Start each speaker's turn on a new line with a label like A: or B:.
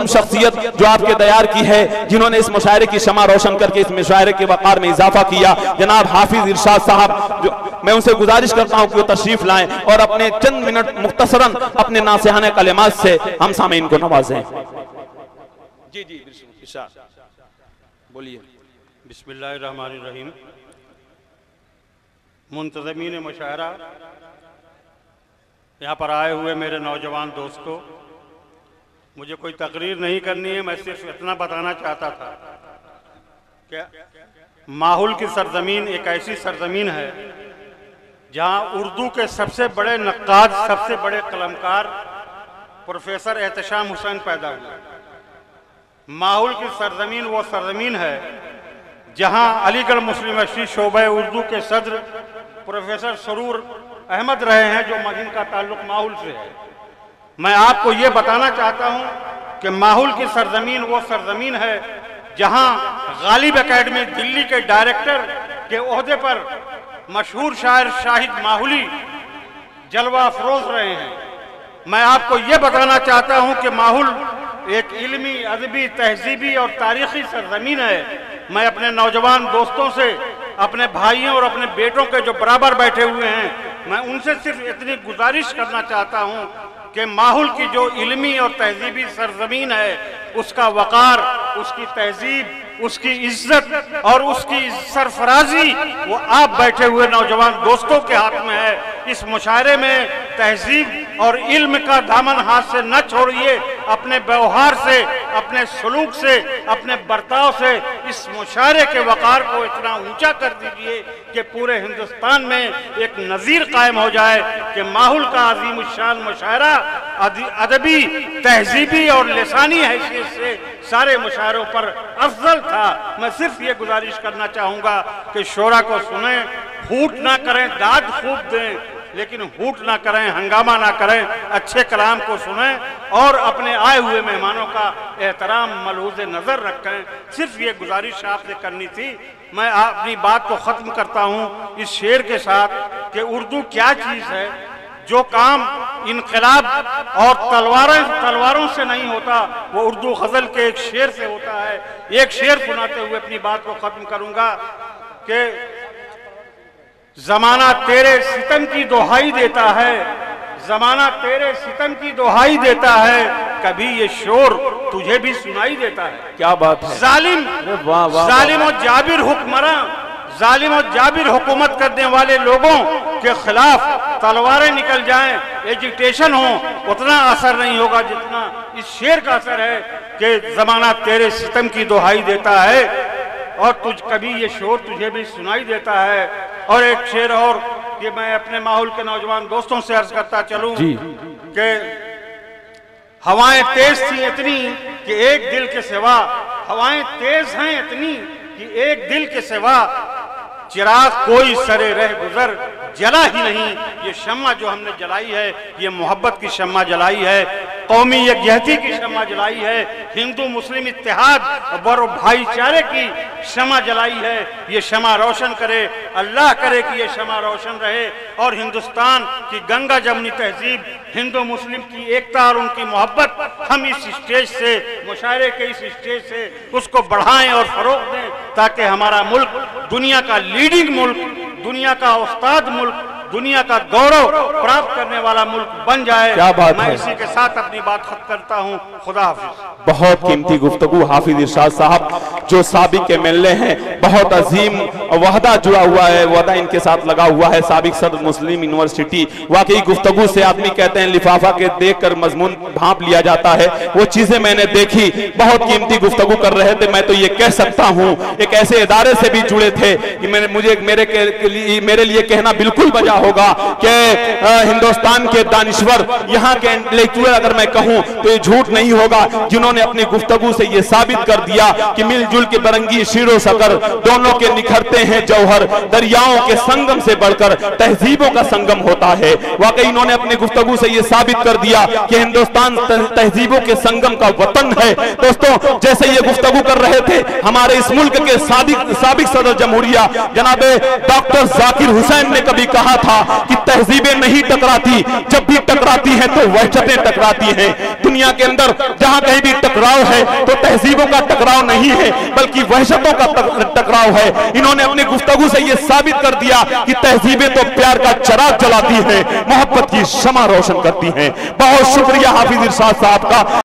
A: अजीम शख्सियत जो आपके दयार की है, जिन्होंने इस मुशायरे की शमा रोशन करके इस मुशायरे के वक़ार में इजाफा किया, जनाब हाफिज इरशाद साहब, जो मैं उनसे गुजारिश करता हूं कि वो तशरीफ लाएं और अपने चंद मिनट मुख्तसरन अपने नासिहाने कलिमात से हम सामीन को नवाजें। जी जी बोलिए।
B: बिस्मिल्लाहिर्रहमानिर्रहीम। मुंतज़मीन मुशायरा, यहाँ पर आए हुए मेरे नौजवान दोस्तों, मुझे कोई तकरीर नहीं करनी है, मैं सिर्फ इतना बताना चाहता था कि माहौल की सरजमीन एक ऐसी सरजमीन है जहाँ उर्दू के सबसे बड़े नक्काद, सबसे बड़े कलमकार प्रोफेसर एहतशाम हुसैन पैदा हुए। माहौल की सरजमीन वो सरजमीन है जहाँ अलीगढ़ मुस्लिम यूनिवर्सिटी शोबे उर्दू के सदर प्रोफेसर सरूर अहमद रहे हैं, जो जिनका ताल्लुक माहौल से है। मैं आपको ये बताना चाहता हूँ कि माहौल की सरजमीन वो सरजमीन है जहाँ गालिब एकेडमी दिल्ली के डायरेक्टर के ओहदे पर मशहूर शायर शाहिद माहौली जलवा अफरोज रहे हैं। मैं आपको ये बताना चाहता हूँ कि माहौल एक इल्मी, अदबी, तहजीबी और तारीखी सरजमीन है। मैं अपने नौजवान दोस्तों से, अपने भाइयों और अपने बेटों के जो बराबर बैठे हुए हैं, मैं उनसे सिर्फ इतनी गुजारिश करना चाहता हूँ कि माहौल की जो इल्मी और तहजीबी सरजमीन है, उसका वक़ार, उसकी तहजीब, उसकी इज्जत और उसकी सरफराजी वो आप बैठे हुए नौजवान दोस्तों के हाथ में है। इस मुशायरे में तहजीब और इल्म का दामन हाथ से न छोड़िए, अपने व्यवहार से, अपने सलूक से, अपने बर्ताव से इस मुशायरे के वक़ार को इतना ऊंचा कर दीजिए कि पूरे हिंदुस्तान में एक नज़ीर कायम हो जाए कि माहौल का अजीम शान मुशायरा अदबी, तहजीबी और लिसानी हैसियत से सारे मुशायरों पर अफजल था। मैं सिर्फ ये गुजारिश करना चाहूँगा कि शोरा को सुने, हूट ना करें, दाद खूब दें, लेकिन हूट ना करें, हंगामा ना करें, अच्छे कलाम को सुनें और अपने आए हुए मेहमानों का एहतराम मलहूज़ नज़र रखें। सिर्फ ये गुजारिश आपसे करनी थी। मैं अपनी बात को ख़त्म करता हूँ इस शेर के साथ कि उर्दू क्या चीज़ है। जो काम इनकलाब और तलवारों से नहीं होता, वो उर्दू गज़ल के एक शेर से होता है। एक शेर सुनाते हुए अपनी बात को ख़त्म करूँगा कि ज़माना तेरे सितम की दोहाई देता है, ज़माना तेरे सितम की दोहाई देता है, कभी ये शोर तुझे भी सुनाई देता है।
A: क्या बात है।
B: जालिम और जाबिर हुक्मरां, जालिम और जाबिर हुकूमत करने वाले लोगों के खिलाफ तलवारें निकल जाएं, एजिटेशन हो, उतना असर नहीं होगा जितना इस शेर का असर है कि ज़माना तेरे सितम की दोहाई देता है और तुझ कभी ये शोर तुझे भी सुनाई देता है। और एक शेर और कि मैं अपने माहौल के नौजवान दोस्तों से अर्ज करता चलूं कि हवाएं तेज थी इतनी कि एक दिल के सिवा, हवाएं तेज हैं इतनी कि एक दिल के सिवा चिराग कोई सरे रह गुजर जला ही नहीं। ये शम्मा जो हमने जलाई है, ये मोहब्बत की शम्मा जलाई है, कौमी यकजहती की शम्मा जलाई है, हिंदू मुस्लिम इत्तेहाद और भाईचारे की शम्मा जलाई है। ये शम्मा रोशन करे, अल्लाह करे कि ये शम्मा रोशन रहे और हिंदुस्तान की गंगा जमुनी तहजीब, हिंदू मुस्लिम की एकता और उनकी मोहब्बत हम इस स्टेज से, मुशायरे के इस स्टेज से उसको बढ़ाएं और फरोग दें, ताकि हमारा मुल्क दुनिया का लीडिंग मुल्क, दुनिया का उस्ताद मुल्क, दुनिया का गौरव प्राप्त करने वाला मुल्क बन जाए।
A: क्या बात
B: मैं
A: है।
B: इसी के साथ अपनी बात खत्म करता हूँ। खुदा हाफिज।
A: बहुत कीमती गुफ्तगू हाफिज इरशाद साहब जो साबिक के मिलने हैं, बहुत अजीम वहदा जुड़ा हुआ है, वहदा इनके साथ लगा हुआ है, साबिक सदर मुस्लिम यूनिवर्सिटी। वाकई गुफ्तगू से आदमी कहते हैं लिफाफा के देख कर मजमून भांप लिया जाता है, वो चीजें मैंने देखी। बहुत कीमती गुफ्तगू कर रहे थे। मैं तो ये कह सकता हूँ एक ऐसे इदारे से भी जुड़े थे कि मेरे लिए कहना बिल्कुल बजा होगा कि हिंदुस्तान के दानिश्वर, यहाँ के इंटेलेक्चुअल अगर मैं कहूँ तो ये झूठ नहीं होगा, जिन्होंने अपनी गुफ्तगू से ये साबित कर दिया कि मिलजुल के बरंगी शीरो सकर दोनों के निखरते हैं जौहर, दरियाओं के संगम से बढ़कर तहजीबों का संगम होता है। वाकई इन्होंने अपनी गुफ्तगू से ये साबित कर दिया कि हिंदुस्तान तहजीबों के संगम का वतन है। दोस्तों, जैसे ये गुफ्तगू कर रहे थे, हमारे इस मुल्क के साबिक सदर जमहूरिया जनाब डॉक्टर जाकिर हुसैन ने कभी कहा था कि तहजीबें नहीं टकराती, जब भी टकराती हैं तो वहशतें टकराती हैं। दुनिया के अंदर जहां कहीं भी टकराव है तो तहजीबों का टकराव नहीं है बल्कि वहशतों का टकराव है। इन्होंने अपनी गुफ्तगू से यह साबित कर दिया कि तहजीबें तो प्यार का चराग जलाती हैं, मोहब्बत की शमा रोशन करती हैं। बहुत शुक्रिया हाफिज इरशाद साहब का।